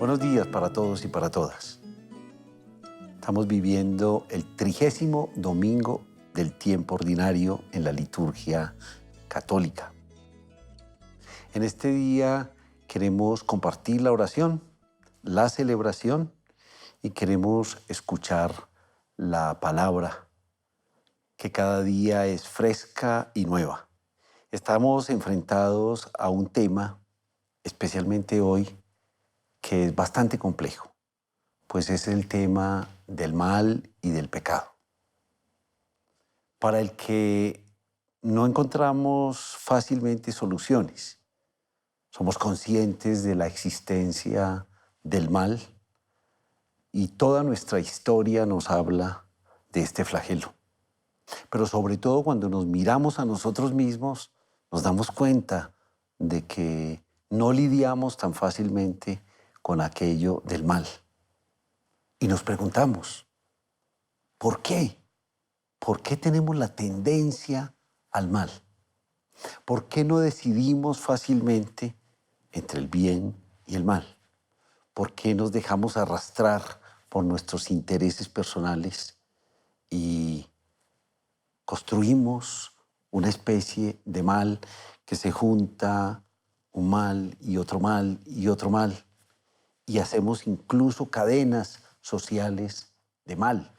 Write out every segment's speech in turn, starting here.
Buenos días para todos y para todas. Estamos viviendo el 30º domingo del tiempo ordinario en la liturgia católica. En este día queremos compartir la oración, la celebración y queremos escuchar la palabra que cada día es fresca y nueva. Estamos enfrentados a un tema, especialmente hoy, que es bastante complejo, pues es el tema del mal y del pecado, para el que no encontramos fácilmente soluciones. Somos conscientes de la existencia del mal y toda nuestra historia nos habla de este flagelo. Pero sobre todo cuando nos miramos a nosotros mismos, nos damos cuenta de que no lidiamos tan fácilmente con aquello del mal. Y nos preguntamos, ¿por qué? ¿Por qué tenemos la tendencia al mal? ¿Por qué no decidimos fácilmente entre el bien y el mal? ¿Por qué nos dejamos arrastrar por nuestros intereses personales y construimos una especie de mal que se junta un mal y otro mal y otro mal? Y hacemos incluso cadenas sociales de mal.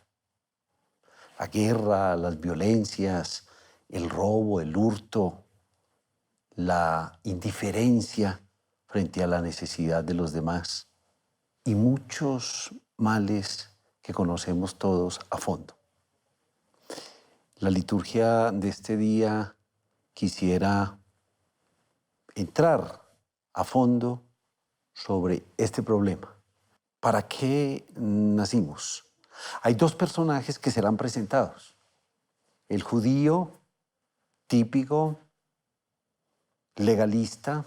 La guerra, las violencias, el robo, el hurto, la indiferencia frente a la necesidad de los demás y muchos males que conocemos todos a fondo. La liturgia de este día quisiera entrar a fondo sobre este problema. ¿Para qué nacimos? Hay dos personajes que serán presentados. El judío típico, legalista,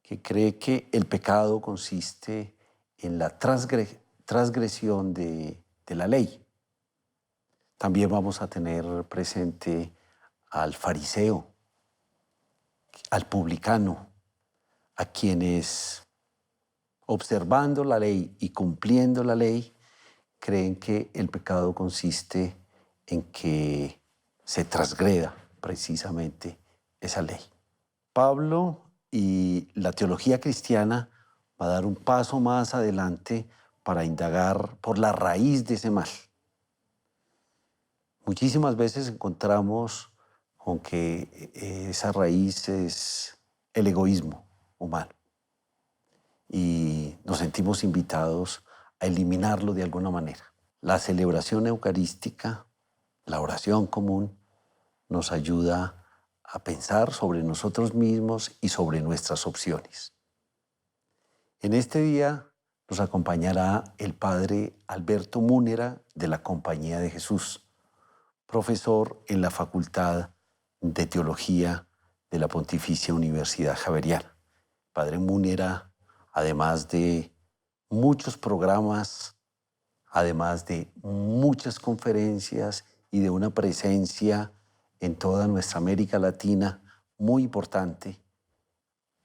que cree que el pecado consiste en la transgresión de la ley. También vamos a tener presente al fariseo, al publicano, a quienes, observando la ley y cumpliendo la ley, creen que el pecado consiste en que se transgreda precisamente esa ley. Pablo y la teología cristiana va a dar un paso más adelante para indagar por la raíz de ese mal. Muchísimas veces encontramos con que esa raíz es el egoísmo humano y nos sentimos invitados a eliminarlo de alguna manera. La celebración eucarística, la oración común, nos ayuda a pensar sobre nosotros mismos y sobre nuestras opciones. En este día nos acompañará el padre Alberto Múnera de la Compañía de Jesús, profesor en la Facultad de Teología de la Pontificia Universidad Javeriana. Padre Múnera, además de muchos programas, además de muchas conferencias y de una presencia en toda nuestra América Latina muy importante,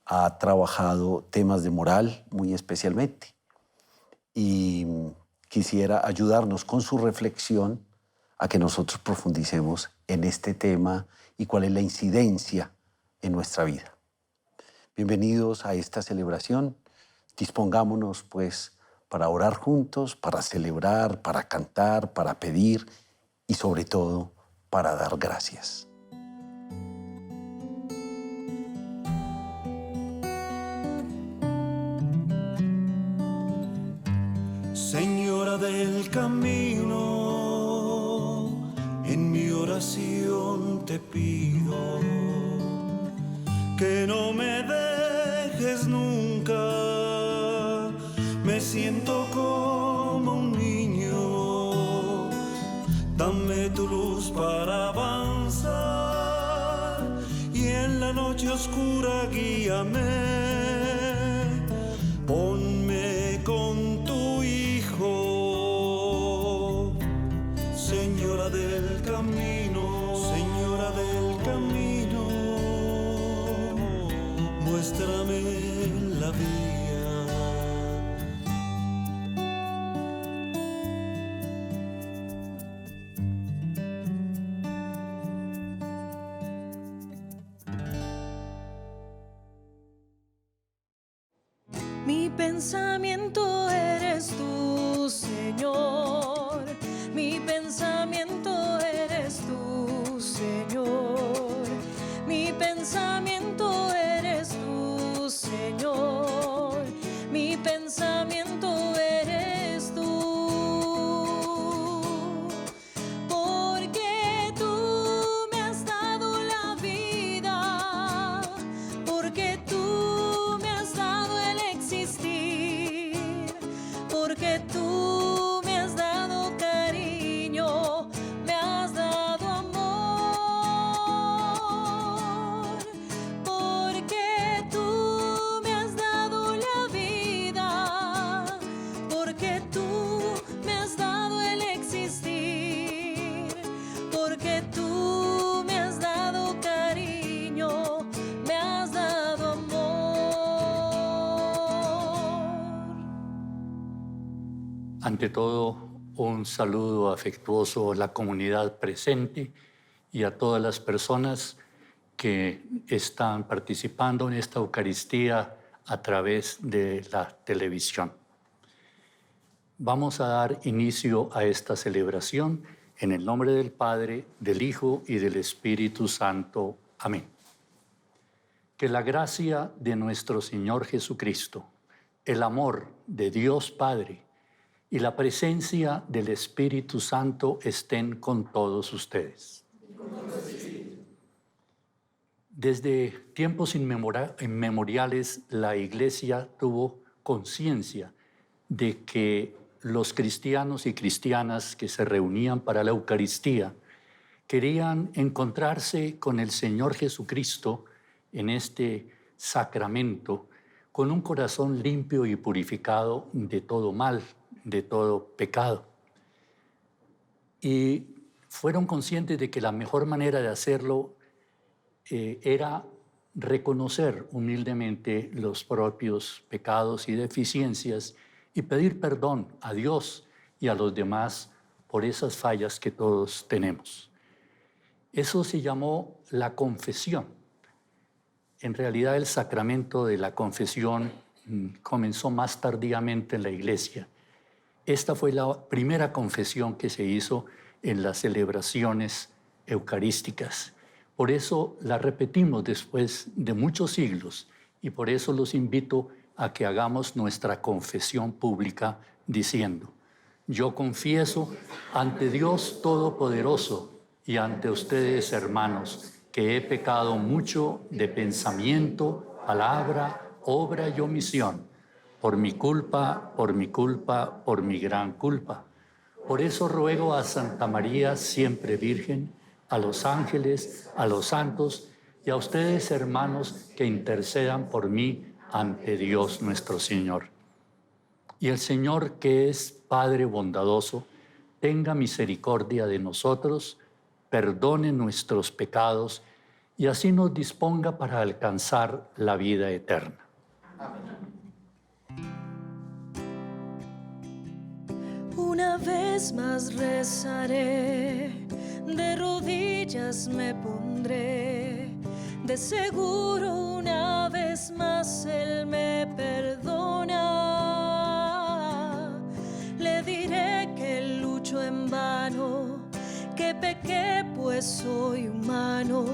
ha trabajado temas de moral muy especialmente y quisiera ayudarnos con su reflexión a que nosotros profundicemos en este tema y cuál es la incidencia en nuestra vida. Bienvenidos a esta celebración. Dispongámonos, pues, para orar juntos, para celebrar, para cantar, para pedir y, sobre todo, para dar gracias. Señora del camino, en mi oración te pido que no me dejes nunca. Me siento como un niño, dame tu luz para avanzar y en la noche oscura guíame. Ponme con tu Hijo, Señora del camino, Señora del camino, muéstrame la vía. Mi pensamiento eres tú, Señor. Mi pensamiento eres tú, Señor. Mi pensamiento eres tú, Señor. Mi pensamiento eres tú. Porque tú me has dado la vida. Porque tú me has dado el existir. Porque tú me has dado cariño. Me has dado amor. Porque tú me has dado la vida. Porque tú me has dado el existir. Porque tú me has dado cariño. Me has dado amor. Ante todo, un saludo afectuoso a la comunidad presente y a todas las personas que están participando en esta Eucaristía a través de la televisión. Vamos a dar inicio a esta celebración en el nombre del Padre, del Hijo y del Espíritu Santo. Amén. Que la gracia de nuestro Señor Jesucristo, el amor de Dios Padre y la presencia del Espíritu Santo estén con todos ustedes. Desde tiempos inmemoriales, la Iglesia tuvo conciencia de que los cristianos y cristianas que se reunían para la Eucaristía querían encontrarse con el Señor Jesucristo en este sacramento con un corazón limpio y purificado de todo mal, de todo pecado. Y fueron conscientes de que la mejor manera de hacerlo era reconocer humildemente los propios pecados y deficiencias y pedir perdón a Dios y a los demás por esas fallas que todos tenemos. Eso se llamó la confesión. En realidad el sacramento de la confesión comenzó más tardíamente en la Iglesia. Esta fue la primera confesión que se hizo en las celebraciones eucarísticas. Por eso la repetimos después de muchos siglos y por eso los invito a que hagamos nuestra confesión pública diciendo: yo confieso ante Dios Todopoderoso y ante ustedes, hermanos, que he pecado mucho de pensamiento, palabra, obra y omisión, por mi culpa, por mi gran culpa. Por eso ruego a Santa María, siempre Virgen, a los ángeles, a los santos y a ustedes, hermanos, que intercedan por mí ante Dios nuestro Señor. Y el Señor, que es Padre bondadoso, tenga misericordia de nosotros, perdone nuestros pecados y así nos disponga para alcanzar la vida eterna. Una vez más rezaré, de rodillas me pondré, de seguro una vez más Él me perdona. Le diré que lucho en vano, que pequé pues soy humano,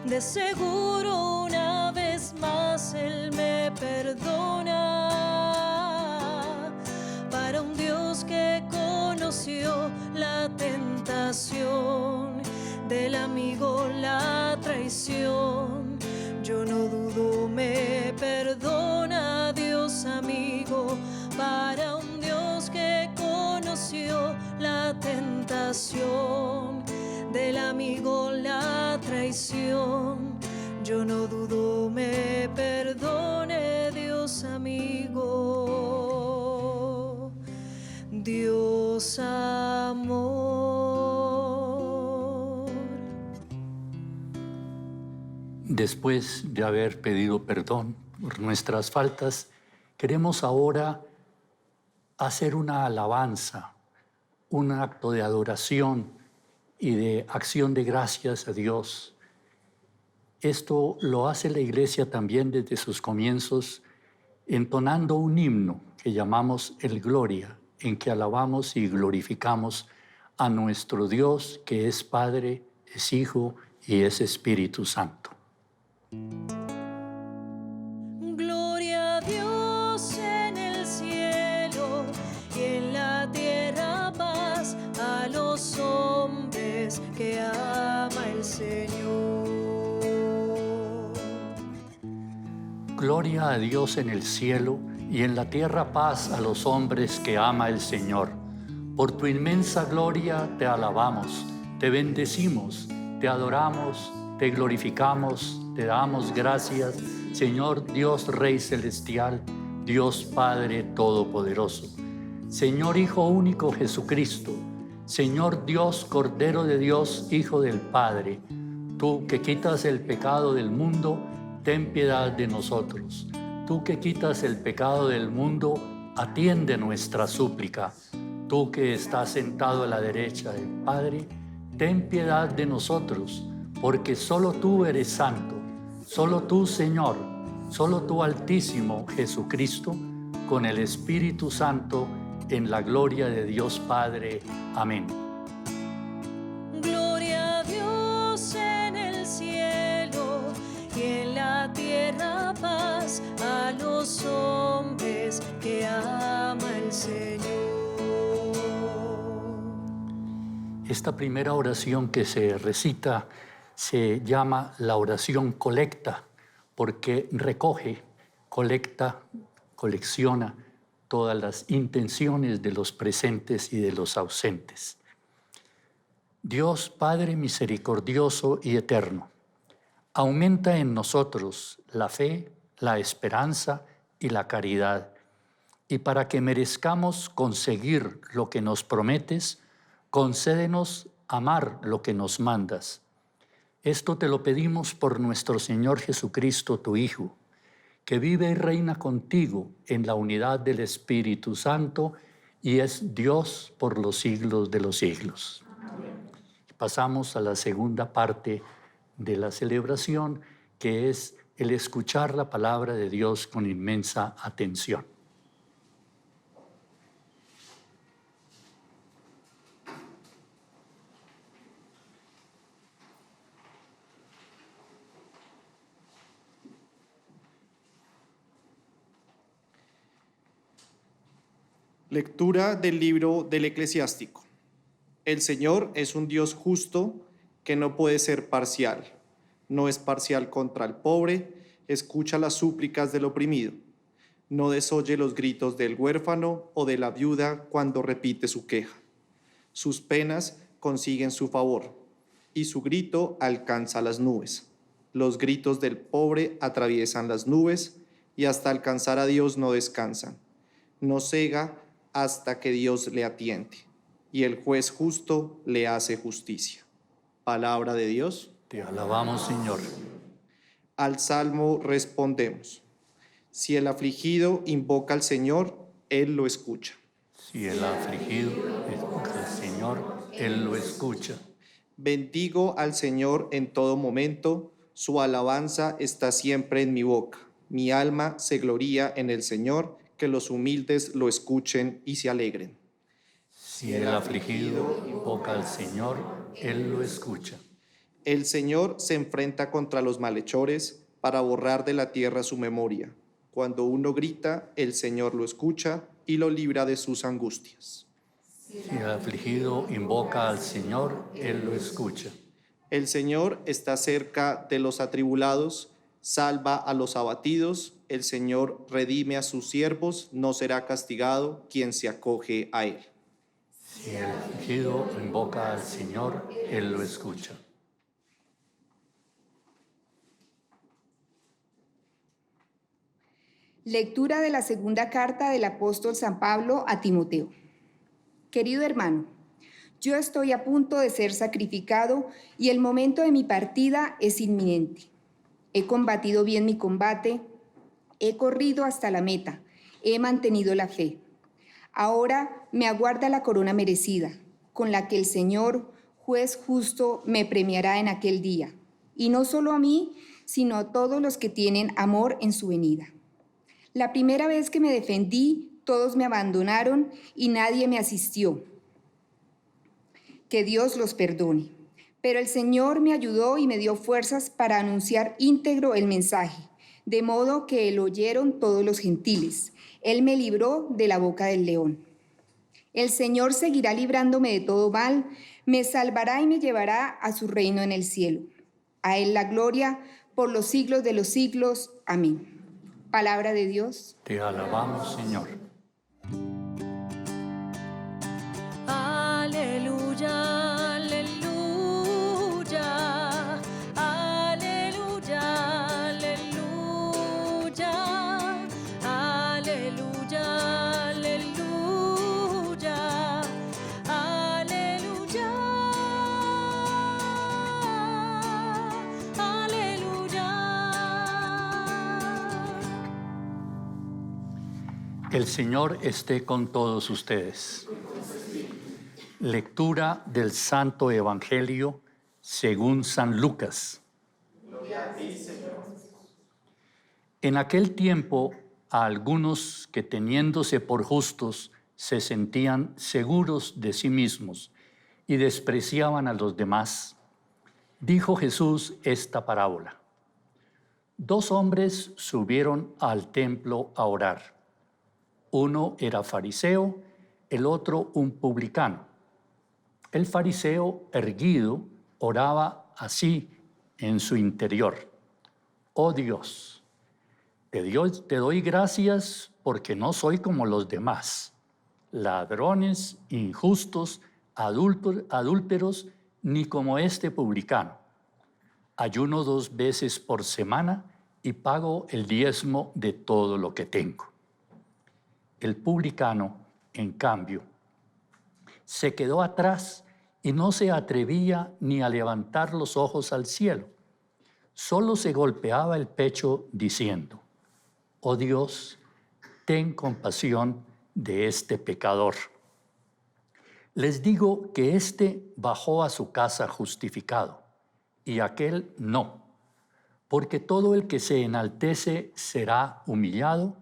de seguro una vez más Él me perdona. Para un Dios que conoció la tentación, del amigo la traición, yo no dudo me perdona Dios amigo. Para un Dios que conoció la tentación, del amigo la traición, yo no dudo me perdone Dios amigo. Dios amor. Después de haber pedido perdón por nuestras faltas, queremos ahora hacer una alabanza, un acto de adoración y de acción de gracias a Dios. Esto lo hace la Iglesia también desde sus comienzos entonando un himno que llamamos el Gloria, en que alabamos y glorificamos a nuestro Dios, que es Padre, es Hijo y es Espíritu Santo. Gloria a Dios en el cielo y en la tierra paz a los hombres que ama el Señor. Gloria a Dios en el cielo y en la tierra paz a los hombres que ama el Señor. Por tu inmensa gloria te alabamos, te bendecimos, te adoramos, te glorificamos, te damos gracias, Señor Dios Rey Celestial, Dios Padre Todopoderoso. Señor Hijo único Jesucristo, Señor Dios Cordero de Dios, Hijo del Padre, tú que quitas el pecado del mundo, ten piedad de nosotros. Tú que quitas el pecado del mundo, atiende nuestra súplica. Tú que estás sentado a la derecha del Padre, ten piedad de nosotros, porque solo tú eres santo, solo tú, Señor, solo tú, Altísimo Jesucristo, con el Espíritu Santo, en la gloria de Dios Padre. Amén. Gloria a Dios en el cielo y en la tierra paz a los hombres que ama el Señor. Esta primera oración que se recita se llama la oración colecta, porque recoge, colecta, colecciona todas las intenciones de los presentes y de los ausentes. Dios Padre misericordioso y eterno, aumenta en nosotros la fe, la esperanza y la caridad, y para que merezcamos conseguir lo que nos prometes, concédenos amar lo que nos mandas. Esto te lo pedimos por nuestro Señor Jesucristo, tu Hijo, que vive y reina contigo en la unidad del Espíritu Santo y es Dios por los siglos de los siglos. Amén. Pasamos a la segunda parte de la celebración, que es el escuchar la palabra de Dios con inmensa atención. Lectura del libro del Eclesiástico. El Señor es un Dios justo que no puede ser parcial. No es parcial contra el pobre, escucha las súplicas del oprimido. No desoye los gritos del huérfano o de la viuda cuando repite su queja. Sus penas consiguen su favor y su grito alcanza las nubes. Los gritos del pobre atraviesan las nubes y hasta alcanzar a Dios no descansan. No cega hasta que Dios le atiende, y el juez justo le hace justicia. Palabra de Dios. Te alabamos, Señor. Al Salmo respondemos: si el afligido invoca al Señor, Él lo escucha. Si el afligido invoca al Señor, Él lo escucha. Bendigo al Señor en todo momento, su alabanza está siempre en mi boca. Mi alma se gloría en el Señor, que los humildes lo escuchen y se alegren. Si el afligido invoca al Señor, Él lo escucha. El Señor se enfrenta contra los malhechores para borrar de la tierra su memoria. Cuando uno grita, el Señor lo escucha y lo libra de sus angustias. Si el afligido invoca al Señor, Él lo escucha. El Señor está cerca de los atribulados, salva a los abatidos. El Señor redime a sus siervos, no será castigado quien se acoge a Él. Si el afligido invoca al Señor, Él lo escucha. Lectura de la segunda carta del apóstol San Pablo a Timoteo. Querido hermano, yo estoy a punto de ser sacrificado y el momento de mi partida es inminente. He combatido bien mi combate, he corrido hasta la meta, he mantenido la fe. Ahora me aguarda la corona merecida, con la que el Señor, juez justo, me premiará en aquel día. Y no solo a mí, sino a todos los que tienen amor en su venida. La primera vez que me defendí, todos me abandonaron y nadie me asistió. Que Dios los perdone. Pero el Señor me ayudó y me dio fuerzas para anunciar íntegro el mensaje, de modo que lo oyeron todos los gentiles. Él me libró de la boca del león. El Señor seguirá librándome de todo mal, me salvará y me llevará a su reino en el cielo. A Él la gloria por los siglos de los siglos. Amén. Palabra de Dios. Te alabamos, Señor. Aleluya, aleluya, aleluya, aleluya, aleluya, aleluya, aleluya, aleluya. El Señor esté con todos ustedes. Lectura del Santo Evangelio según San Lucas. En aquel tiempo, a algunos que teniéndose por justos se sentían seguros de sí mismos y despreciaban a los demás, dijo Jesús esta parábola. 2 hombres subieron al templo a orar. Uno era fariseo, el otro un publicano. El fariseo, erguido, oraba así en su interior. Oh Dios, te doy gracias porque no soy como los demás, ladrones, injustos, adúlteros, ni como este publicano. Ayuno 2 veces por semana y pago el diezmo de todo lo que tengo. El publicano, en cambio, se quedó atrás y no se atrevía ni a levantar los ojos al cielo. Solo se golpeaba el pecho diciendo, oh Dios, ten compasión de este pecador. Les digo que éste bajó a su casa justificado y aquel no, porque todo el que se enaltece será humillado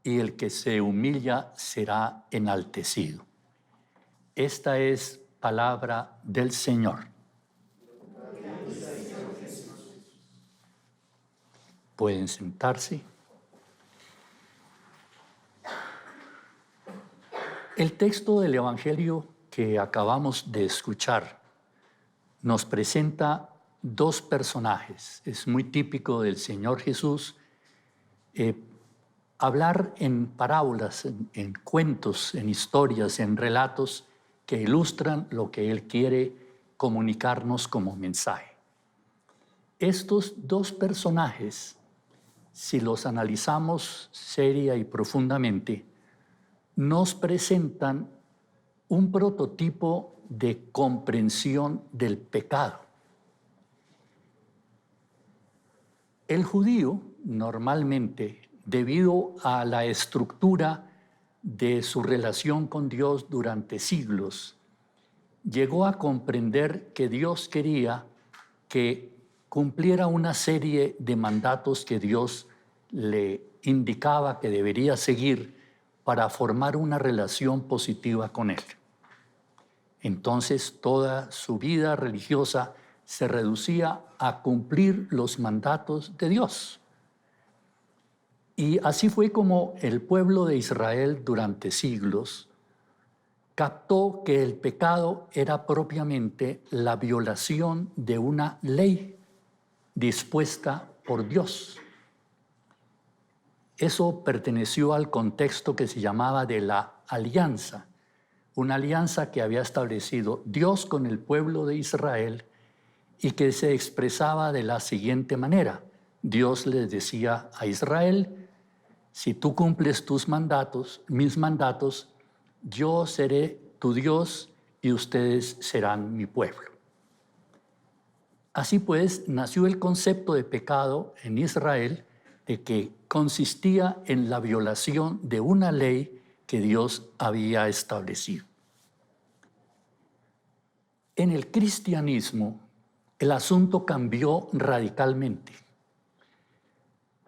y el que se humilla será enaltecido. Esta es palabra del Señor. Pueden sentarse. El texto del Evangelio que acabamos de escuchar nos presenta 2 personajes. Es muy típico del Señor Jesús hablar en parábolas, en cuentos, en historias, en relatos que ilustran lo que Él quiere comunicarnos como mensaje. Estos 2 personajes, si los analizamos seria y profundamente, nos presentan un prototipo de comprensión del pecado. El judío normalmente, debido a la estructura de su relación con Dios durante siglos, llegó a comprender que Dios quería que cumpliera una serie de mandatos que Dios le indicaba que debería seguir para formar una relación positiva con Él. Entonces, toda su vida religiosa se reducía a cumplir los mandatos de Dios. Y así fue como el pueblo de Israel durante siglos captó que el pecado era propiamente la violación de una ley dispuesta por Dios. Eso perteneció al contexto que se llamaba de la alianza, una alianza que había establecido Dios con el pueblo de Israel y que se expresaba de la siguiente manera. Dios les decía a Israel, si tú cumples tus mandatos, mis mandatos, yo seré tu Dios y ustedes serán mi pueblo. Así pues, nació el concepto de pecado en Israel, de que consistía en la violación de una ley que Dios había establecido. En el cristianismo, el asunto cambió radicalmente.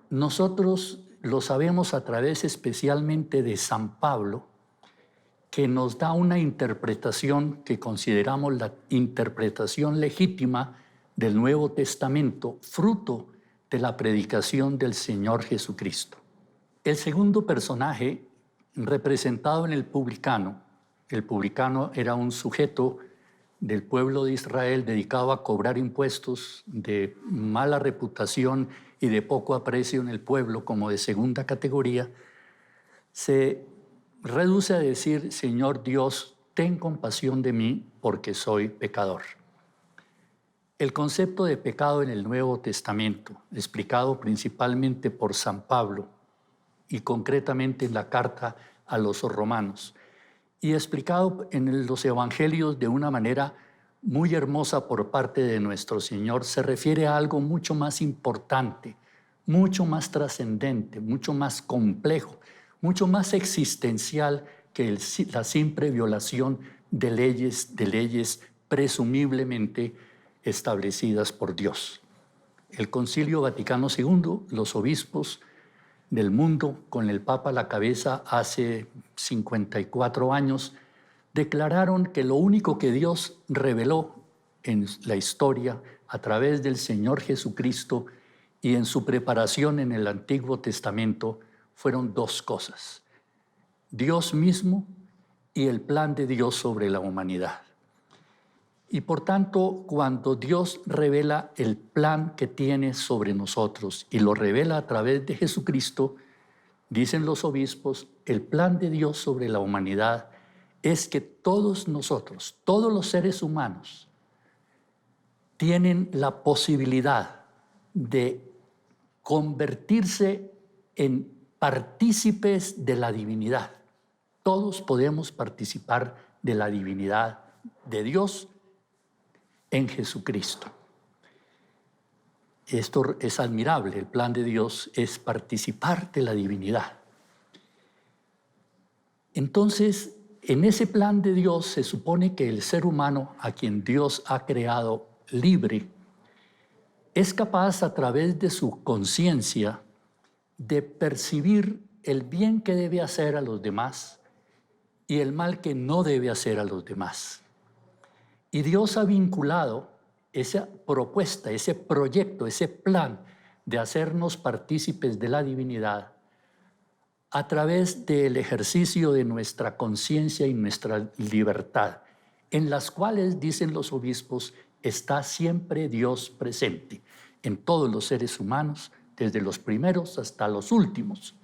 Nosotros, lo sabemos a través especialmente de San Pablo, que nos da una interpretación que consideramos la interpretación legítima del Nuevo Testamento, fruto de la predicación del Señor Jesucristo. El segundo personaje representado en el publicano era un sujeto del pueblo de Israel dedicado a cobrar impuestos de mala reputación y de poco aprecio en el pueblo, como de segunda categoría, se reduce a decir: Señor Dios, ten compasión de mí porque soy pecador. El concepto de pecado en el Nuevo Testamento, explicado principalmente por San Pablo y concretamente en la carta a los romanos, y explicado en los evangelios de una manera muy hermosa por parte de nuestro Señor, se refiere a algo mucho más importante, mucho más trascendente, mucho más complejo, mucho más existencial que la simple violación de leyes presumiblemente establecidas por Dios. El Concilio Vaticano II, los obispos del mundo, con el Papa a la cabeza hace 54 años, declararon que lo único que Dios reveló en la historia a través del Señor Jesucristo y en su preparación en el Antiguo Testamento fueron dos cosas: Dios mismo y el plan de Dios sobre la humanidad. Y por tanto, cuando Dios revela el plan que tiene sobre nosotros y lo revela a través de Jesucristo, dicen los obispos, el plan de Dios sobre la humanidad es que todos nosotros, todos los seres humanos, tienen la posibilidad de convertirse en partícipes de la divinidad. Todos podemos participar de la divinidad de Dios en Jesucristo. Esto es admirable. El plan de Dios es participar de la divinidad. Entonces, en ese plan de Dios se supone que el ser humano, a quien Dios ha creado libre, es capaz a través de su conciencia de percibir el bien que debe hacer a los demás y el mal que no debe hacer a los demás. Y Dios ha vinculado esa propuesta, ese proyecto, ese plan de hacernos partícipes de la divinidad a través del ejercicio de nuestra conciencia y nuestra libertad, en las cuales, dicen los obispos, está siempre Dios presente en todos los seres humanos, desde los primeros hasta los últimos.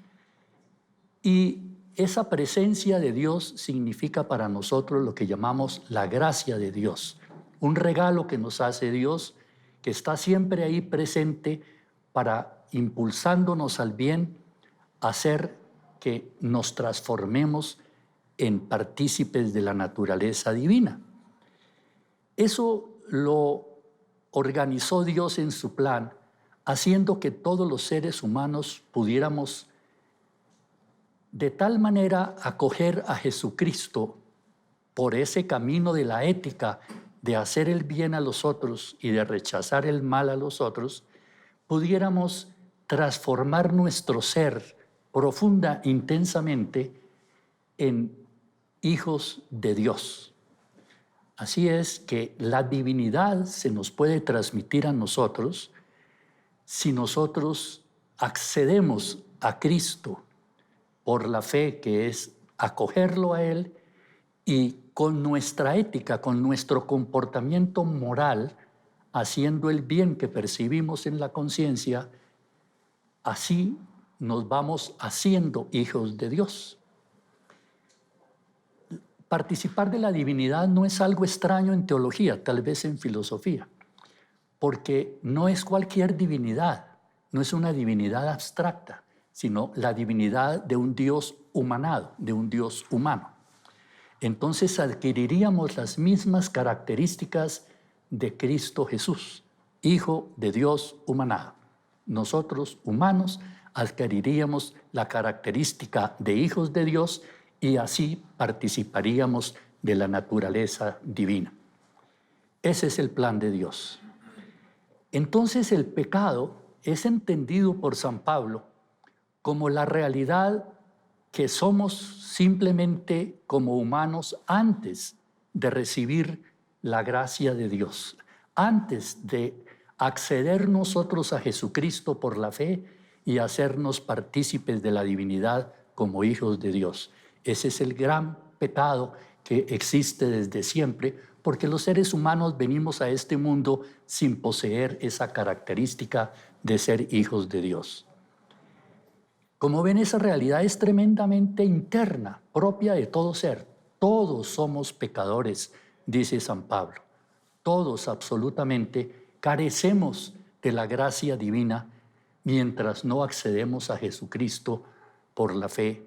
Y esa presencia de Dios significa para nosotros lo que llamamos la gracia de Dios, un regalo que nos hace Dios, que está siempre ahí presente para, impulsándonos al bien, hacer que nos transformemos en partícipes de la naturaleza divina. Eso lo organizó Dios en su plan, haciendo que todos los seres humanos pudiéramos de tal manera acoger a Jesucristo por ese camino de la ética, de hacer el bien a los otros y de rechazar el mal a los otros, pudiéramos transformar nuestro ser profunda, intensamente, en hijos de Dios. Así es que la divinidad se nos puede transmitir a nosotros si nosotros accedemos a Cristo por la fe, que es acogerlo a Él, y con nuestra ética, con nuestro comportamiento moral, haciendo el bien que percibimos en la conciencia, así nos vamos haciendo hijos de Dios. Participar de la divinidad no es algo extraño en teología, tal vez en filosofía, porque no es cualquier divinidad, no es una divinidad abstracta, sino la divinidad de un Dios humanado, de un Dios humano. Entonces adquiriríamos las mismas características de Cristo Jesús, Hijo de Dios humanado. Nosotros, humanos, adquiriríamos la característica de hijos de Dios y así participaríamos de la naturaleza divina. Ese es el plan de Dios. Entonces el pecado es entendido por San Pablo como la realidad que somos simplemente como humanos antes de recibir la gracia de Dios, antes de acceder nosotros a Jesucristo por la fe y hacernos partícipes de la divinidad como hijos de Dios. Ese es el gran pecado que existe desde siempre, porque los seres humanos venimos a este mundo sin poseer esa característica de ser hijos de Dios. Como ven, esa realidad es tremendamente interna, propia de todo ser. Todos somos pecadores, dice San Pablo. Todos absolutamente carecemos de la gracia divina mientras no accedemos a Jesucristo por la fe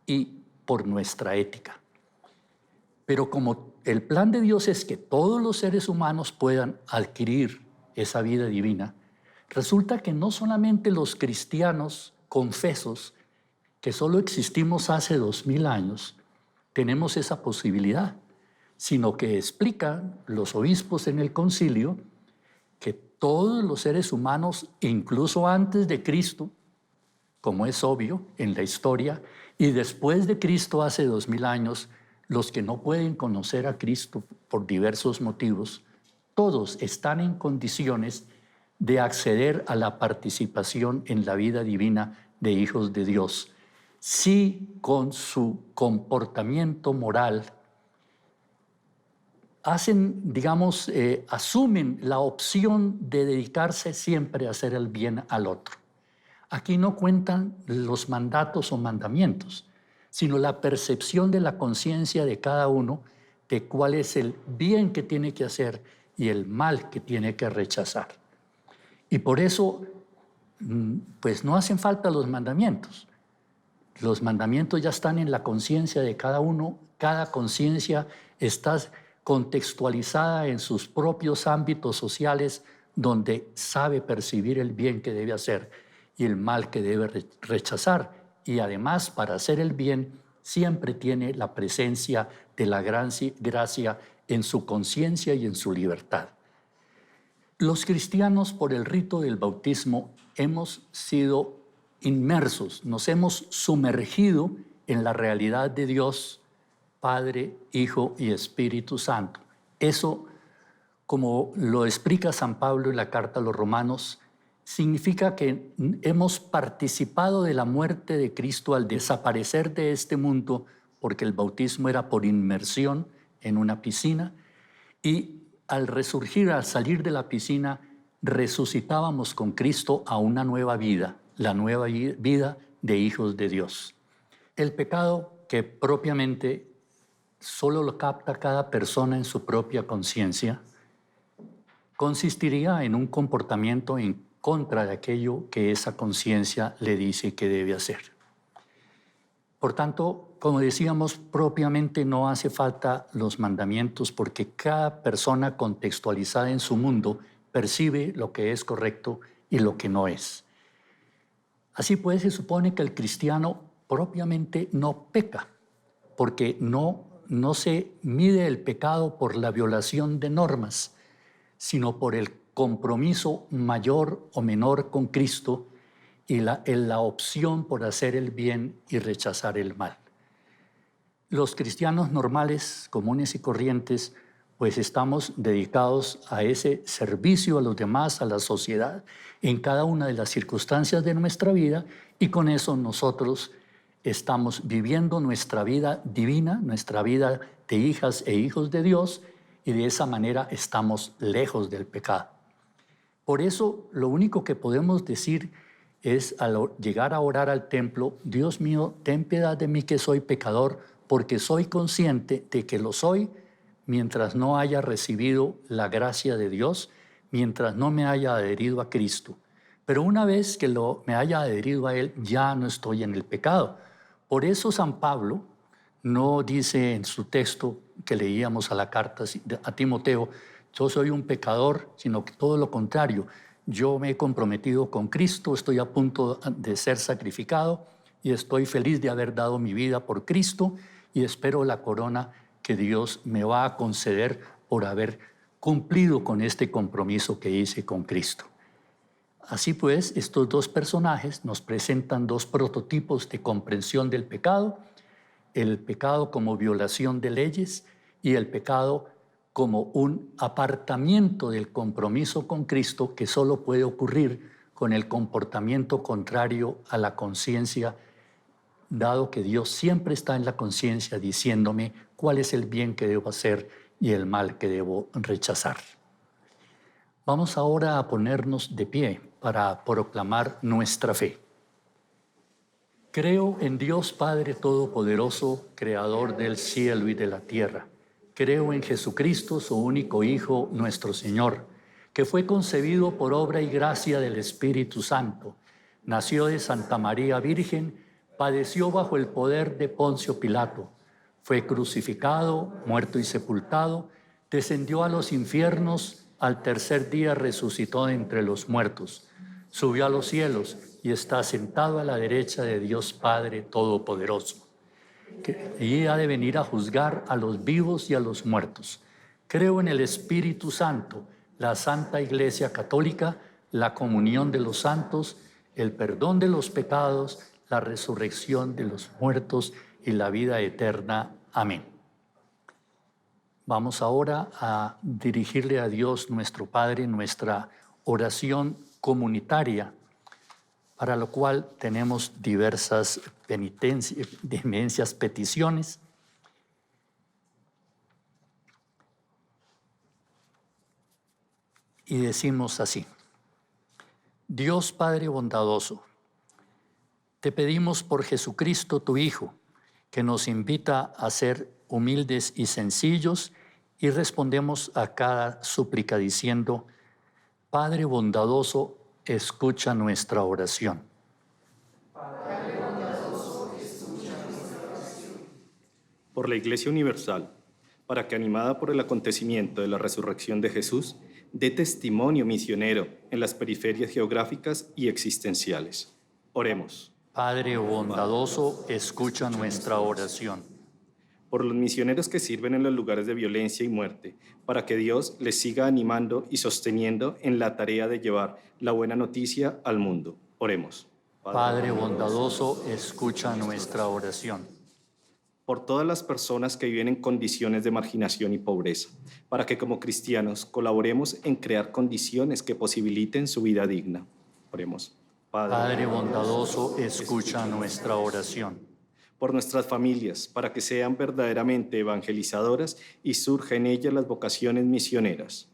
y por nuestra ética. Pero como el plan de Dios es que todos los seres humanos puedan adquirir esa vida divina, resulta que no solamente los cristianos confesos, que solo existimos hace 2000 años, tenemos esa posibilidad, sino que explican los obispos en el concilio que todos los seres humanos, incluso antes de Cristo, como es obvio en la historia, y después de Cristo hace 2000 años, los que no pueden conocer a Cristo por diversos motivos, todos están en condiciones de acceder a la participación en la vida divina de hijos de Dios, si con su comportamiento moral asumen la opción de dedicarse siempre a hacer el bien al otro. Aquí no cuentan los mandatos o mandamientos, sino la percepción de la conciencia de cada uno de cuál es el bien que tiene que hacer y el mal que tiene que rechazar. Y por eso, pues no hacen falta los mandamientos. Los mandamientos ya están en la conciencia de cada uno. Cada conciencia está contextualizada en sus propios ámbitos sociales, donde sabe percibir el bien que debe hacer y el mal que debe rechazar. Y además, para hacer el bien, siempre tiene la presencia de la gracia en su conciencia y en su libertad. Los cristianos, por el rito del bautismo, hemos sido inmersos, nos hemos sumergido en la realidad de Dios, Padre, Hijo y Espíritu Santo. Eso, como lo explica San Pablo en la carta a los Romanos, significa que hemos participado de la muerte de Cristo al desaparecer de este mundo, porque el bautismo era por inmersión en una piscina, y al resurgir, al salir de la piscina, resucitábamos con Cristo a una nueva vida, la nueva vida de hijos de Dios. El pecado, que propiamente solo lo capta cada persona en su propia conciencia, consistiría en un comportamiento en contra de aquello que esa conciencia le dice que debe hacer. Por tanto, como decíamos, propiamente no hace falta los mandamientos, porque cada persona contextualizada en su mundo percibe lo que es correcto y lo que no es. Así pues, se supone que el cristiano propiamente no peca, porque no se mide el pecado por la violación de normas, sino por el compromiso mayor o menor con Cristo y la opción por hacer el bien y rechazar el mal. Los cristianos normales, comunes y corrientes, pues estamos dedicados a ese servicio a los demás, a la sociedad, en cada una de las circunstancias de nuestra vida, y con eso nosotros estamos viviendo nuestra vida divina, nuestra vida de hijas e hijos de Dios, y de esa manera estamos lejos del pecado. Por eso, lo único que podemos decir es, al llegar a orar al templo: Dios mío, ten piedad de mí que soy pecador, porque soy consciente de que lo soy mientras no haya recibido la gracia de Dios, mientras no me haya adherido a Cristo. Pero una vez que me haya adherido a Él, ya no estoy en el pecado. Por eso San Pablo no dice en su texto que leíamos a la carta a Timoteo: yo soy un pecador, sino que todo lo contrario. Yo me he comprometido con Cristo, estoy a punto de ser sacrificado y estoy feliz de haber dado mi vida por Cristo y espero la corona que Dios me va a conceder por haber cumplido con este compromiso que hice con Cristo. Así pues, estos dos personajes nos presentan dos prototipos de comprensión del pecado: el pecado como violación de leyes y el pecado como un apartamiento del compromiso con Cristo que solo puede ocurrir con el comportamiento contrario a la conciencia, dado que Dios siempre está en la conciencia diciéndome cuál es el bien que debo hacer y el mal que debo rechazar. Vamos ahora a ponernos de pie para proclamar nuestra fe. Creo en Dios Padre Todopoderoso, Creador del cielo y de la tierra. Creo en Jesucristo, su único Hijo, nuestro Señor, que fue concebido por obra y gracia del Espíritu Santo. Nació de Santa María Virgen, padeció bajo el poder de Poncio Pilato. Fue crucificado, muerto y sepultado, descendió a los infiernos, al tercer día resucitó de entre los muertos. Subió a los cielos y está sentado a la derecha de Dios Padre Todopoderoso. Y ha de venir a juzgar a los vivos y a los muertos. Creo en el Espíritu Santo, la Santa Iglesia Católica, la comunión de los santos, el perdón de los pecados, la resurrección de los muertos y la vida eterna. Amén. Vamos ahora a dirigirle a Dios nuestro Padre nuestra oración comunitaria, para lo cual tenemos diversas penitencias, peticiones. Y decimos así: Dios Padre bondadoso, te pedimos por Jesucristo tu Hijo, que nos invita a ser humildes y sencillos, y respondemos a cada súplica diciendo: Padre bondadoso, escucha nuestra oración. Padre bondadoso, escucha nuestra oración. Por la Iglesia Universal, para que, animada por el acontecimiento de la resurrección de Jesús, dé testimonio misionero en las periferias geográficas y existenciales. Oremos. Padre bondadoso, escucha nuestra oración. Por los misioneros que sirven en los lugares de violencia y muerte, para que Dios les siga animando y sosteniendo en la tarea de llevar la buena noticia al mundo. Oremos. Padre bondadoso, escucha nuestra oración. Por todas las personas que viven en condiciones de marginación y pobreza, para que como cristianos colaboremos en crear condiciones que posibiliten su vida digna. Oremos. Padre bondadoso, escucha nuestra oración. Por nuestras familias, para que sean verdaderamente evangelizadoras y surja en ellas las vocaciones misioneras.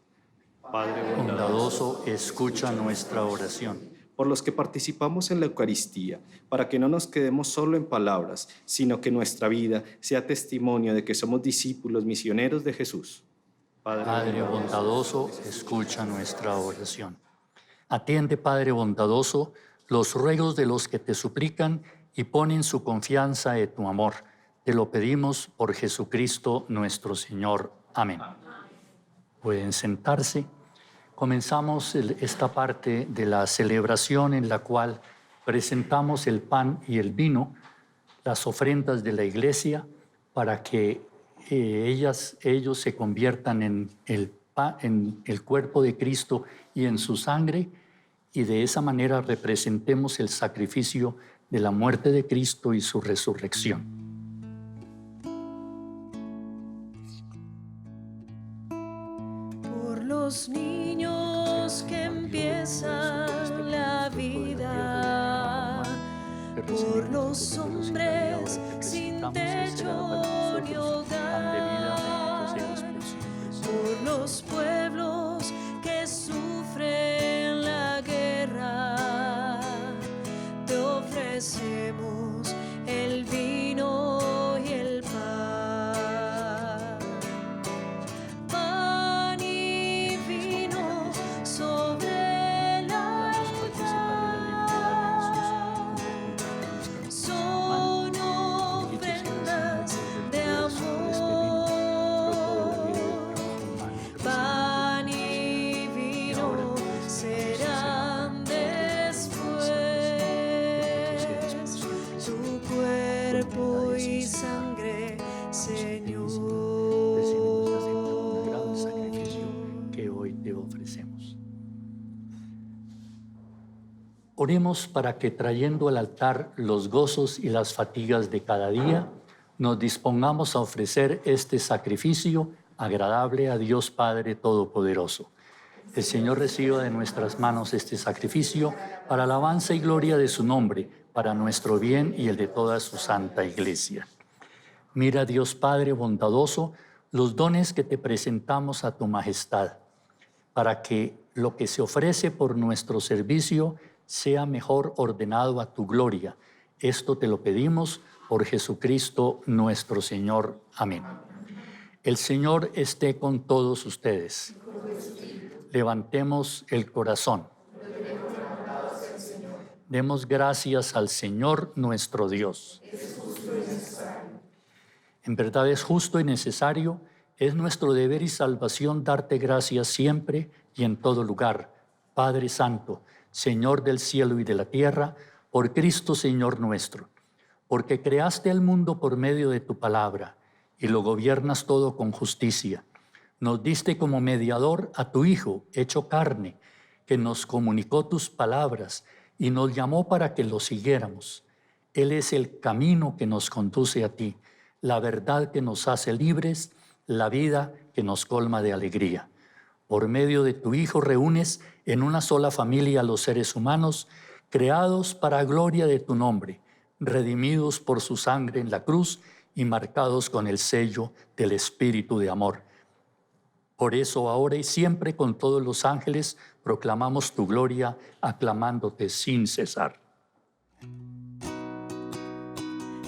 Padre bondadoso, escucha nuestra oración. Por los que participamos en la Eucaristía, para que no nos quedemos solo en palabras, sino que nuestra vida sea testimonio de que somos discípulos misioneros de Jesús. Padre bondadoso, escucha nuestra oración. Atiende, Padre bondadoso, los ruegos de los que te suplican y ponen su confianza en tu amor. Te lo pedimos por Jesucristo nuestro Señor. Amén. Pueden sentarse. Comenzamos esta parte de la celebración en la cual presentamos el pan y el vino, las ofrendas de la Iglesia, para que ellos se conviertan en el cuerpo de Cristo y en su sangre, y de esa manera representemos el sacrificio de la muerte de Cristo y su resurrección. Por los niños que empiezan la vida, por los hombres sin techo ni hogar, por los pueblos que sufren la guerra, te ofrecemos el vino y el pan. Pan y vino sobre el altar son ofrendas de amor. Pan y vino serán después tu cuerpo y sangre, Señor. Que hoy te ofrecemos. Oremos para que trayendo al altar los gozos y las fatigas de cada día, nos dispongamos a ofrecer este sacrificio agradable a Dios Padre Todopoderoso. El Señor reciba de nuestras manos este sacrificio para alabanza y gloria de su nombre, para nuestro bien y el de toda su santa Iglesia. Mira, Dios Padre bondadoso, los dones que te presentamos a tu majestad, para que lo que se ofrece por nuestro servicio sea mejor ordenado a tu gloria. Esto te lo pedimos por Jesucristo nuestro Señor. Amén. El Señor esté con todos ustedes. Levantemos el corazón. Demos gracias al Señor nuestro Dios. En verdad es justo y necesario, es nuestro deber y salvación darte gracias siempre y en todo lugar, Padre Santo, Señor del cielo y de la tierra, por Cristo Señor nuestro, porque creaste el mundo por medio de tu palabra y lo gobiernas todo con justicia. Nos diste como mediador a tu Hijo, hecho carne, que nos comunicó tus palabras y nos llamó para que lo siguiéramos. Él es el camino que nos conduce a ti, la verdad que nos hace libres, la vida que nos colma de alegría. Por medio de tu Hijo reúnes en una sola familia a los seres humanos, creados para gloria de tu nombre, redimidos por su sangre en la cruz y marcados con el sello del Espíritu de amor. Por eso ahora y siempre con todos los ángeles proclamamos tu gloria, aclamándote sin cesar.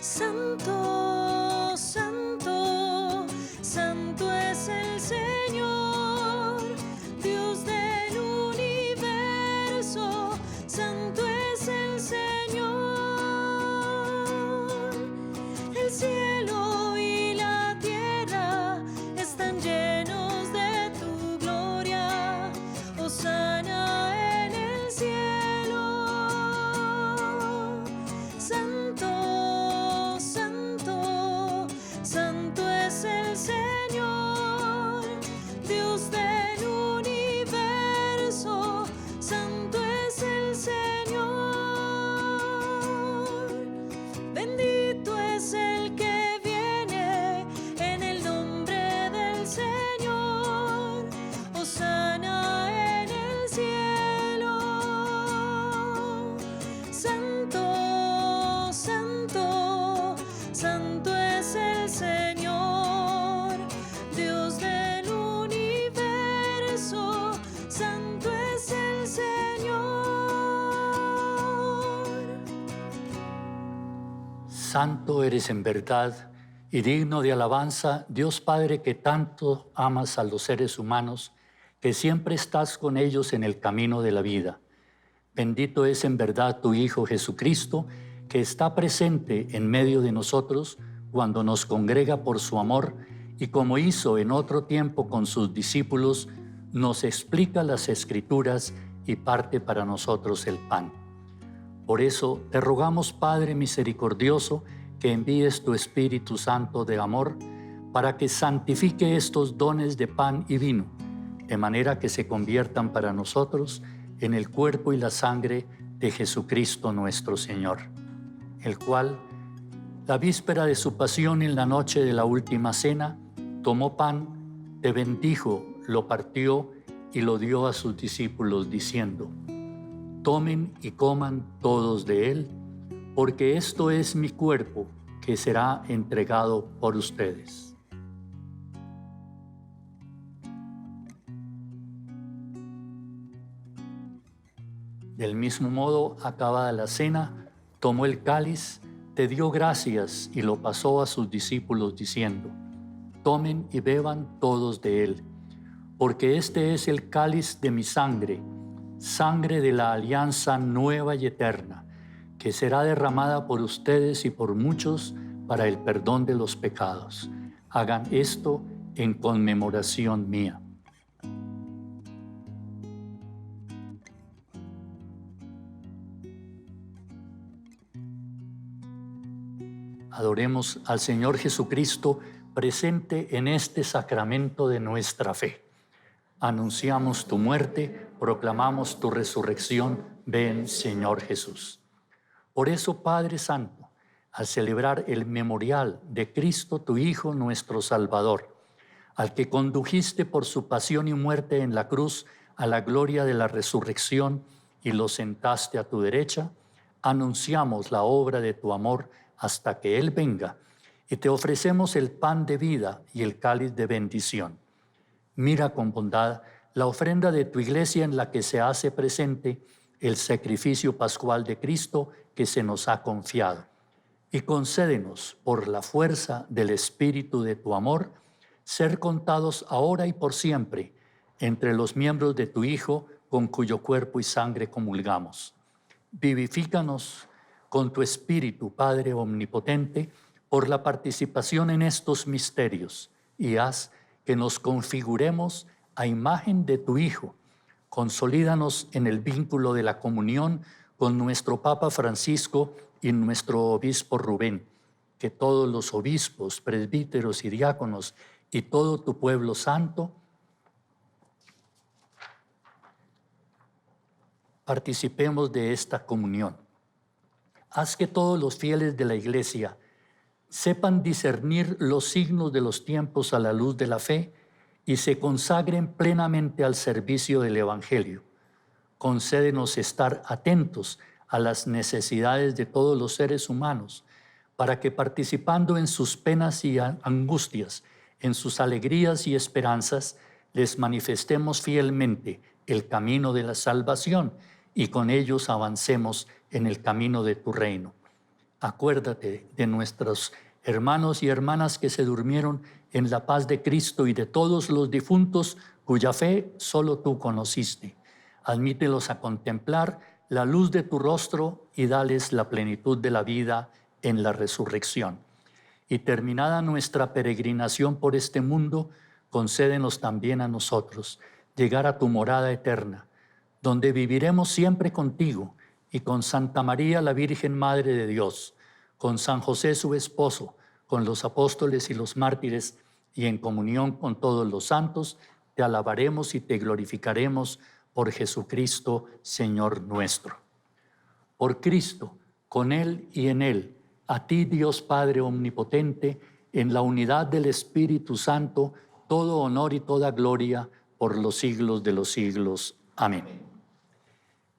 Santo, santo, santo es el Señor, Dios del universo, santo es el Señor. El cielo y la tierra están llenos de tu gloria, hosana en el cielo. Santo, santo, santo es el Señor, Dios del universo, santo es el Señor. Bendito es el que viene en el nombre del Señor, hosana en el cielo. Santo, santo, santo es el Señor, Dios del universo, santo es el Señor. Santo eres en verdad y digno de alabanza, Dios Padre, que tanto amas a los seres humanos, que siempre estás con ellos en el camino de la vida. Bendito es en verdad tu Hijo Jesucristo, que está presente en medio de nosotros cuando nos congrega por su amor y como hizo en otro tiempo con sus discípulos, nos explica las Escrituras y parte para nosotros el pan. Por eso te rogamos, Padre misericordioso, que envíes tu Espíritu Santo de amor para que santifique estos dones de pan y vino, de manera que se conviertan para nosotros en el cuerpo y la sangre de Jesucristo nuestro Señor, el cual, la víspera de su pasión en la noche de la última cena, tomó pan, te bendijo, lo partió y lo dio a sus discípulos, diciendo: tomen y coman todos de él, porque esto es mi cuerpo que será entregado por ustedes. Del mismo modo, acabada la cena, tomó el cáliz, te dio gracias y lo pasó a sus discípulos diciendo: tomen y beban todos de él, porque este es el cáliz de mi sangre, sangre de la alianza nueva y eterna, que será derramada por ustedes y por muchos para el perdón de los pecados. Hagan esto en conmemoración mía. Adoremos al Señor Jesucristo presente en este sacramento de nuestra fe. Anunciamos tu muerte, proclamamos tu resurrección Ven, Señor Jesús. Por eso, Padre Santo, al celebrar el memorial de Cristo, tu Hijo, nuestro Salvador, al que condujiste por su pasión y muerte en la cruz a la gloria de la resurrección y lo sentaste a tu derecha, anunciamos la obra de tu amor hasta que Él venga, y te ofrecemos el pan de vida y el cáliz de bendición. Mira con bondad la ofrenda de tu iglesia en la que se hace presente el sacrificio pascual de Cristo que se nos ha confiado. Y concédenos, por la fuerza del Espíritu de tu amor, ser contados ahora y por siempre entre los miembros de tu Hijo, con cuyo cuerpo y sangre comulgamos. Vivifícanos con tu Espíritu, Padre omnipotente, por la participación en estos misterios, y haz que nos configuremos a imagen de tu Hijo. Consolídanos en el vínculo de la comunión con nuestro Papa Francisco y nuestro obispo Rubén, que todos los obispos, presbíteros y diáconos y todo tu pueblo santo participemos de esta comunión. Haz que todos los fieles de la Iglesia sepan discernir los signos de los tiempos a la luz de la fe y se consagren plenamente al servicio del Evangelio. Concédenos estar atentos a las necesidades de todos los seres humanos, para que participando en sus penas y angustias, en sus alegrías y esperanzas, les manifestemos fielmente el camino de la salvación y con ellos avancemos en el camino de tu reino. Acuérdate de nuestros hermanos y hermanas que se durmieron en la paz de Cristo y de todos los difuntos cuya fe solo tú conociste. Admítelos a contemplar la luz de tu rostro y dales la plenitud de la vida en la resurrección. Y terminada nuestra peregrinación por este mundo, concédenos también a nosotros llegar a tu morada eterna, donde viviremos siempre contigo y con Santa María, la Virgen Madre de Dios, con San José su esposo, con los apóstoles y los mártires, y en comunión con todos los santos, te alabaremos y te glorificaremos por Jesucristo, Señor nuestro. Por Cristo, con Él y en Él, a ti, Dios Padre omnipotente, en la unidad del Espíritu Santo, todo honor y toda gloria por los siglos de los siglos. Amén.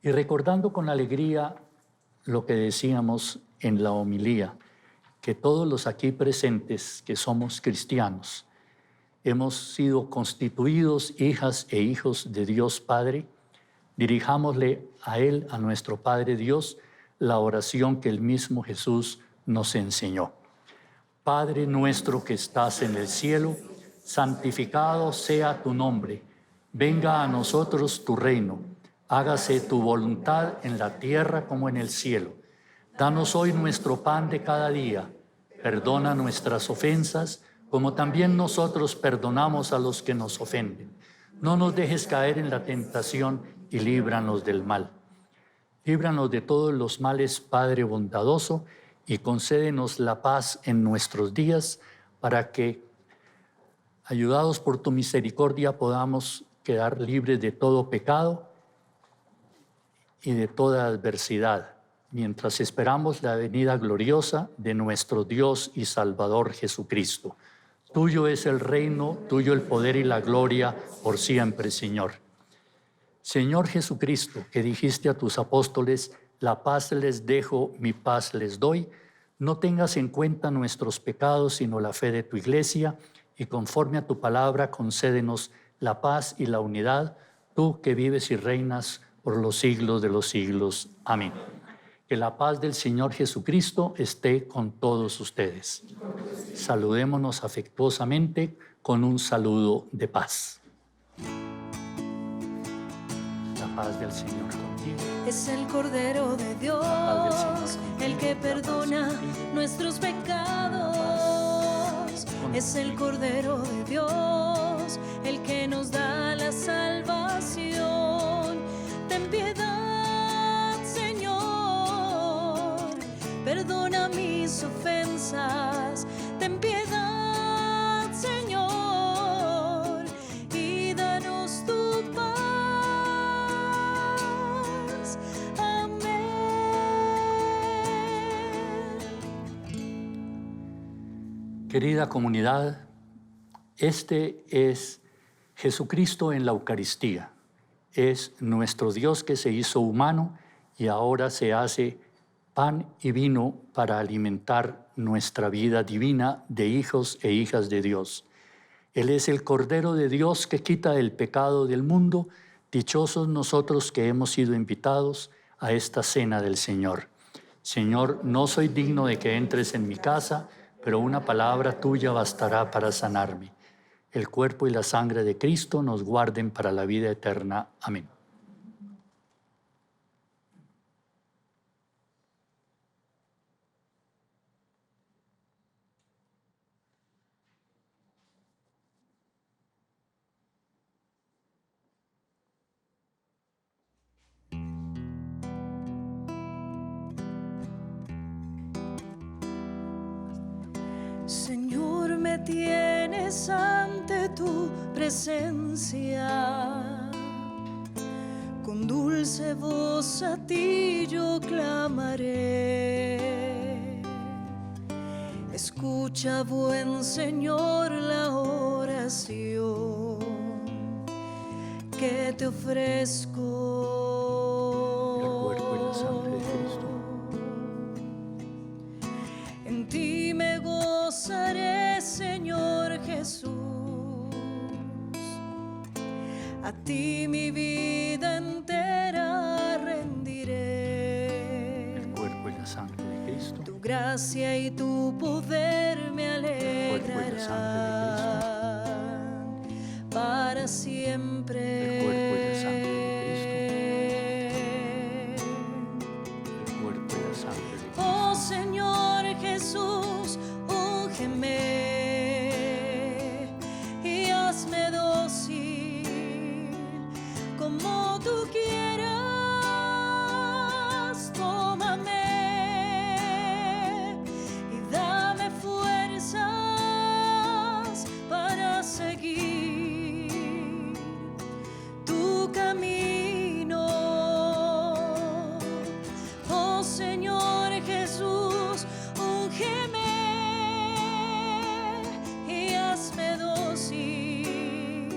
Y recordando con alegría lo que decíamos en la homilía, que todos los aquí presentes que somos cristianos hemos sido constituidos hijas e hijos de Dios Padre, dirijámosle a Él, a nuestro Padre Dios, la oración que el mismo Jesús nos enseñó. Padre nuestro que estás en el cielo, santificado sea tu nombre. Venga a nosotros tu reino. Hágase tu voluntad en la tierra como en el cielo. Danos hoy nuestro pan de cada día. Perdona nuestras ofensas, como también nosotros perdonamos a los que nos ofenden. No nos dejes caer en la tentación y líbranos del mal. Líbranos de todos los males, Padre bondadoso, y concédenos la paz en nuestros días, para que, ayudados por tu misericordia, podamos quedar libres de todo pecado y de toda adversidad, mientras esperamos la venida gloriosa de nuestro Dios y Salvador Jesucristo. Tuyo es el reino, tuyo el poder y la gloria por siempre, Señor. Señor Jesucristo, que dijiste a tus apóstoles, la paz les dejo, mi paz les doy, no tengas en cuenta nuestros pecados, sino la fe de tu iglesia, y conforme a tu palabra concédenos la paz y la unidad, tú que vives y reinas por los siglos de los siglos. Amén. Que la paz del Señor Jesucristo esté con todos ustedes. Saludémonos afectuosamente con un saludo de paz. La paz del Señor contigo. Es el Cordero de Dios, el que perdona nuestros pecados. Es el Cordero de Dios, el que nos da la salvación. Ten piedad, Señor, perdona mis ofensas. Ten piedad, Señor, y danos tu paz. Querida comunidad, este es Jesucristo en la Eucaristía. Es nuestro Dios que se hizo humano y ahora se hace pan y vino para alimentar nuestra vida divina de hijos e hijas de Dios. Él es el Cordero de Dios que quita el pecado del mundo. Dichosos nosotros que hemos sido invitados a esta cena del Señor. Señor, no soy digno de que entres en mi casa, pero una palabra tuya bastará para sanarme. El cuerpo y la sangre de Cristo nos guarden para la vida eterna. Amén. Señor, me tienes ante tu presencia. Con dulce voz a ti yo clamaré. Escucha, buen Señor, la oración que te ofrezco. El cuerpo y la sangre de Cristo. En ti me gozaré, Señor Jesús. A ti mi vida entera rendiré. El cuerpo y la sangre de Cristo. Tu gracia y tu poder me alegrarán para siempre. El cuerpo y la sangre de Cristo. El cuerpo y la sangre de Cristo. Oh Señor Jesús, úngeme y hazme dócil como tú quieras. Tómame y dame fuerzas para seguir tu camino. Oh Señor Jesús, úngeme y hazme dócil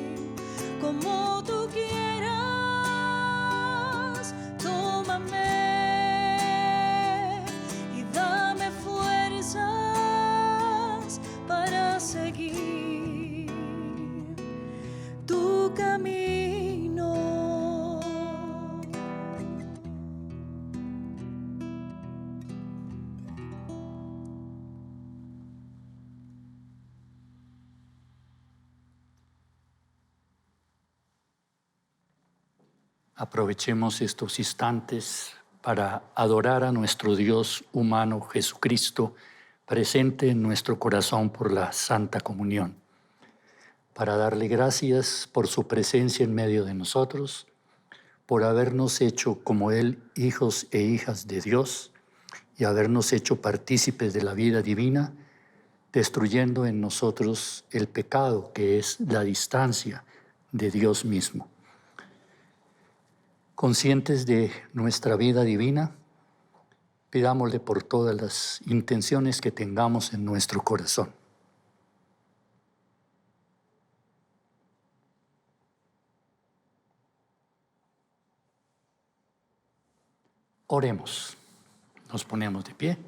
como tú quieras. Tómame y dame fuerzas para seguir tu camino. Aprovechemos estos instantes para adorar a nuestro Dios humano Jesucristo, presente en nuestro corazón por la Santa Comunión, para darle gracias por su presencia en medio de nosotros, por habernos hecho como Él hijos e hijas de Dios y habernos hecho partícipes de la vida divina, destruyendo en nosotros el pecado que es la distancia de Dios mismo. Conscientes de nuestra vida divina, pidámosle por todas las intenciones que tengamos en nuestro corazón. Oremos. Nos ponemos de pie.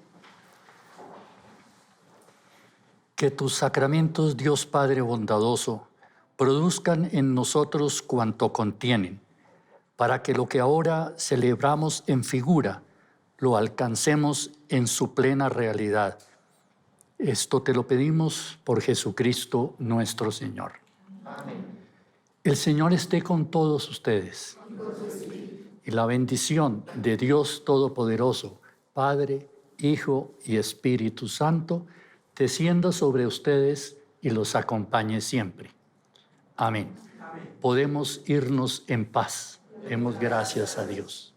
Que tus sacramentos, Dios Padre bondadoso, produzcan en nosotros cuanto contienen, para que lo que ahora celebramos en figura lo alcancemos en su plena realidad. Esto te lo pedimos por Jesucristo nuestro Señor. Amén. El Señor esté con todos ustedes. Y la bendición de Dios Todopoderoso, Padre, Hijo y Espíritu Santo, descienda sobre ustedes y los acompañe siempre. Amén. Amén. Podemos irnos en paz. Demos gracias a Dios.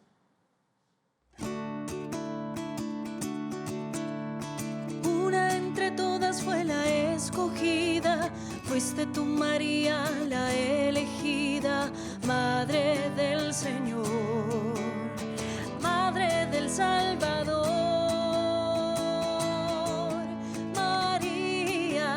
Una entre todas fue la escogida, fuiste tú, María, la elegida, Madre del Señor, Madre del Salvador. María,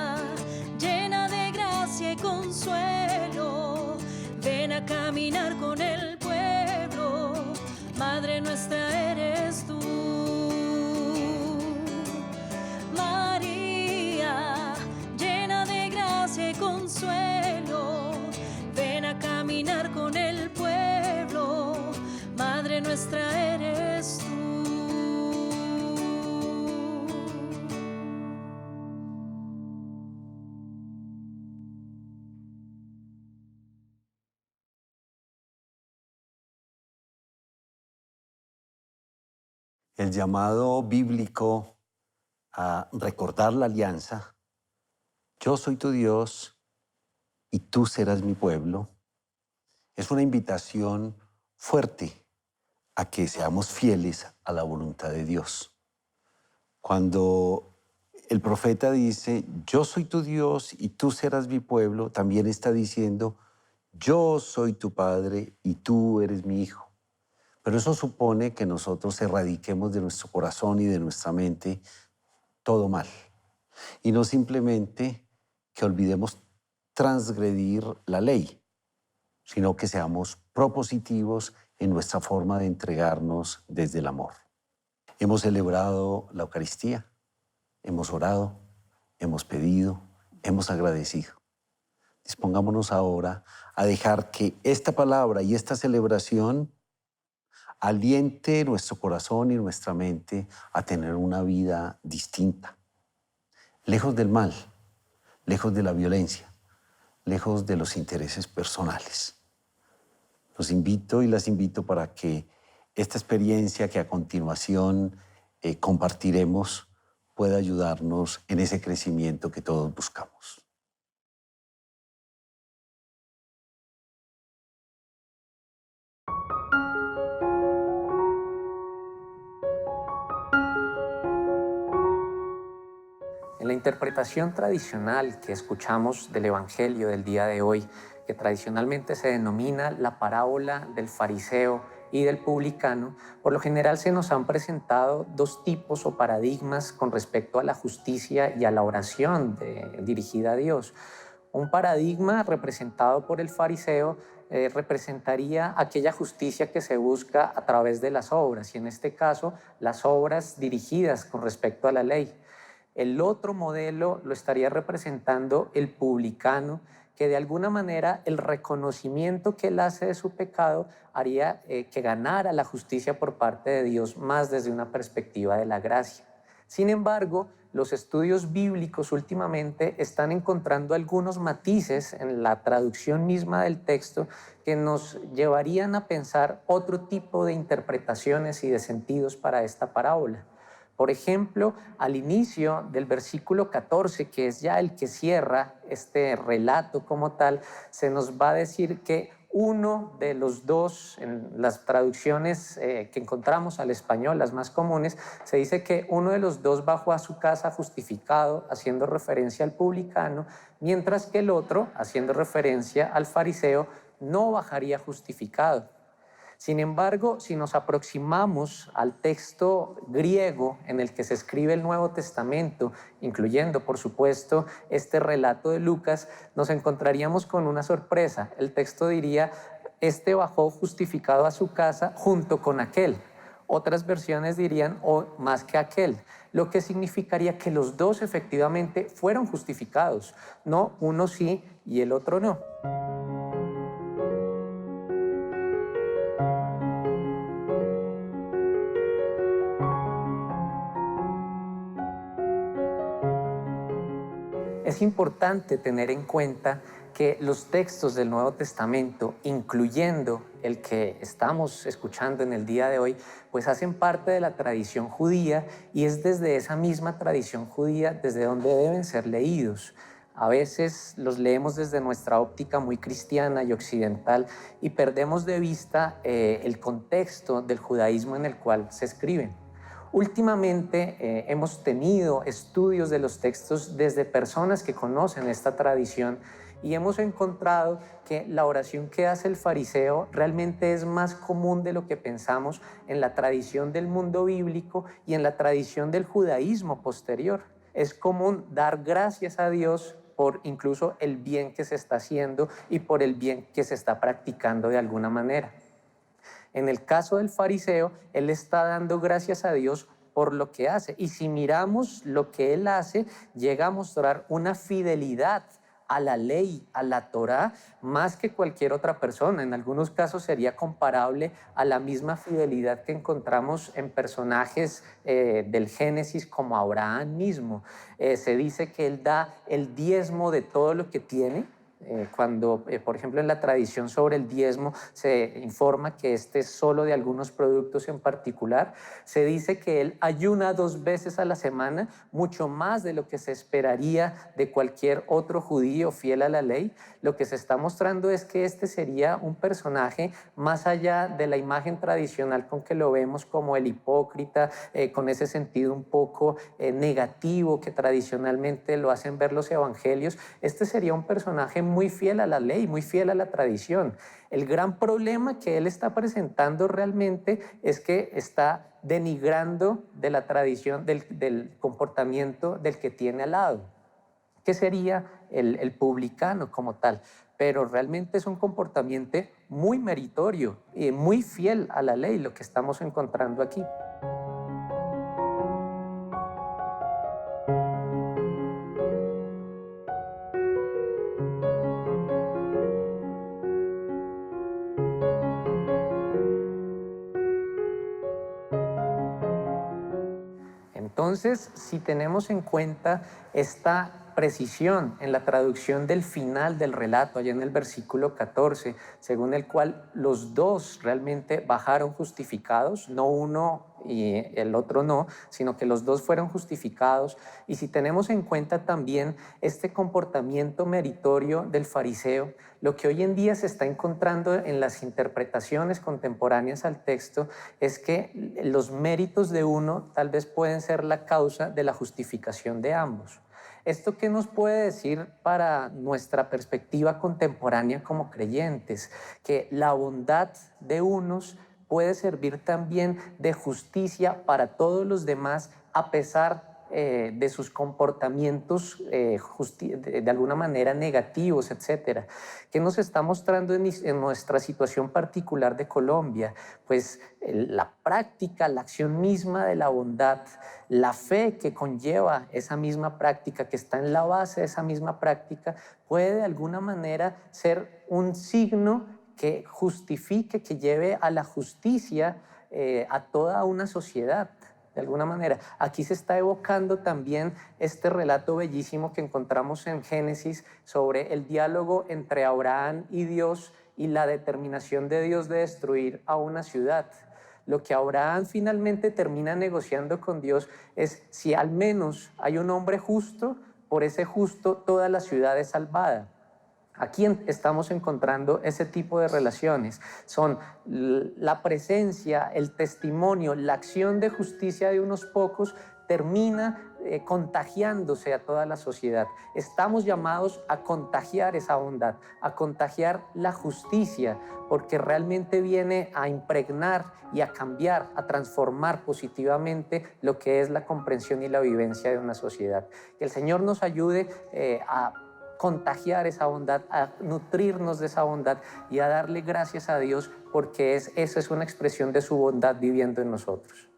El llamado bíblico a recordar la alianza, yo soy tu Dios y tú serás mi pueblo, es una invitación fuerte a que seamos fieles a la voluntad de Dios. Cuando el profeta dice, yo soy tu Dios y tú serás mi pueblo, también está diciendo, yo soy tu padre y tú eres mi hijo. Pero eso supone que nosotros erradiquemos de nuestro corazón y de nuestra mente todo mal. Y no simplemente que olvidemos transgredir la ley, sino que seamos propositivos en nuestra forma de entregarnos desde el amor. Hemos celebrado la Eucaristía, hemos orado, hemos pedido, hemos agradecido. Dispongámonos ahora a dejar que esta palabra y esta celebración aliente nuestro corazón y nuestra mente a tener una vida distinta, lejos del mal, lejos de la violencia, lejos de los intereses personales. Los invito y las invito para que esta experiencia que a continuación compartiremos pueda ayudarnos en ese crecimiento que todos buscamos. En la interpretación tradicional que escuchamos del Evangelio del día de hoy, que tradicionalmente se denomina la parábola del fariseo y del publicano, por lo general se nos han presentado dos tipos o paradigmas con respecto a la justicia y a la oración dirigida a Dios. Un paradigma representado por el fariseo representaría aquella justicia que se busca a través de las obras, y en este caso las obras dirigidas con respecto a la ley. El otro modelo lo estaría representando el publicano, que de alguna manera el reconocimiento que él hace de su pecado haría que ganara la justicia por parte de Dios más desde una perspectiva de la gracia. Sin embargo, los estudios bíblicos últimamente están encontrando algunos matices en la traducción misma del texto que nos llevarían a pensar otro tipo de interpretaciones y de sentidos para esta parábola. Por ejemplo, al inicio del versículo 14, que es ya el que cierra este relato como tal, se nos va a decir que uno de los dos, en las traducciones que encontramos al español, las más comunes, se dice que uno de los dos bajó a su casa justificado, haciendo referencia al publicano, mientras que el otro, haciendo referencia al fariseo, no bajaría justificado. Sin embargo, si nos aproximamos al texto griego en el que se escribe el Nuevo Testamento, incluyendo, por supuesto, este relato de Lucas, nos encontraríamos con una sorpresa. El texto diría, este bajó justificado a su casa junto con aquel. Otras versiones dirían, o más que aquel, lo que significaría que los dos efectivamente fueron justificados, no uno sí y el otro no. Es importante tener en cuenta que los textos del Nuevo Testamento, incluyendo el que estamos escuchando en el día de hoy, pues hacen parte de la tradición judía, y es desde esa misma tradición judía desde donde deben ser leídos. A veces los leemos desde nuestra óptica muy cristiana y occidental y perdemos de vista el contexto del judaísmo en el cual se escriben. Últimamente hemos tenido estudios de los textos desde personas que conocen esta tradición y hemos encontrado que la oración que hace el fariseo realmente es más común de lo que pensamos en la tradición del mundo bíblico y en la tradición del judaísmo posterior. Es común dar gracias a Dios por incluso el bien que se está haciendo y por el bien que se está practicando de alguna manera. En el caso del fariseo, él está dando gracias a Dios por lo que hace. Y si miramos lo que él hace, llega a mostrar una fidelidad a la ley, a la Torá, más que cualquier otra persona. En algunos casos sería comparable a la misma fidelidad que encontramos en personajes del Génesis como Abraham mismo. Se dice que él da el diezmo de todo lo que tiene. Cuando, por ejemplo, en la tradición sobre el diezmo se informa que este es solo de algunos productos en particular, se dice que él ayuna 2 veces a la semana, mucho más de lo que se esperaría de cualquier otro judío fiel a la ley. Lo que se está mostrando es que este sería un personaje más allá de la imagen tradicional con que lo vemos como el hipócrita, con ese sentido un poco negativo que tradicionalmente lo hacen ver los evangelios. Este sería un personaje muy fiel a la ley, muy fiel a la tradición. El gran problema que él está presentando realmente es que está denigrando de la tradición, del comportamiento del que tiene al lado, que sería el publicano como tal. Pero realmente es un comportamiento muy meritorio y muy fiel a la ley lo que estamos encontrando aquí. Entonces, si tenemos en cuenta esta precisión en la traducción del final del relato, allá en el versículo 14, según el cual los dos realmente bajaron justificados, no uno y el otro no, sino que los dos fueron justificados, y si tenemos en cuenta también este comportamiento meritorio del fariseo, lo que hoy en día se está encontrando en las interpretaciones contemporáneas al texto es que los méritos de uno tal vez pueden ser la causa de la justificación de ambos. ¿Esto qué nos puede decir para nuestra perspectiva contemporánea como creyentes? Que la bondad de unos puede servir también de justicia para todos los demás, a pesar de sus comportamientos de alguna manera negativos, etcétera. ¿Qué nos está mostrando en nuestra situación particular de Colombia? Pues la práctica, la acción misma de la bondad, la fe que conlleva esa misma práctica, que está en la base de esa misma práctica, puede de alguna manera ser un signo que justifique, que lleve a la justicia a toda una sociedad. De alguna manera, aquí se está evocando también este relato bellísimo que encontramos en Génesis sobre el diálogo entre Abraham y Dios y la determinación de Dios de destruir a una ciudad. Lo que Abraham finalmente termina negociando con Dios es si al menos hay un hombre justo, por ese justo toda la ciudad es salvada. Aquí estamos encontrando ese tipo de relaciones. Son la presencia, el testimonio, la acción de justicia de unos pocos termina contagiándose a toda la sociedad. Estamos llamados a contagiar esa bondad, a contagiar la justicia, porque realmente viene a impregnar y a cambiar, a transformar positivamente lo que es la comprensión y la vivencia de una sociedad. Que el Señor nos ayude a contagiar esa bondad, a nutrirnos de esa bondad y a darle gracias a Dios, porque esa es una expresión de su bondad viviendo en nosotros.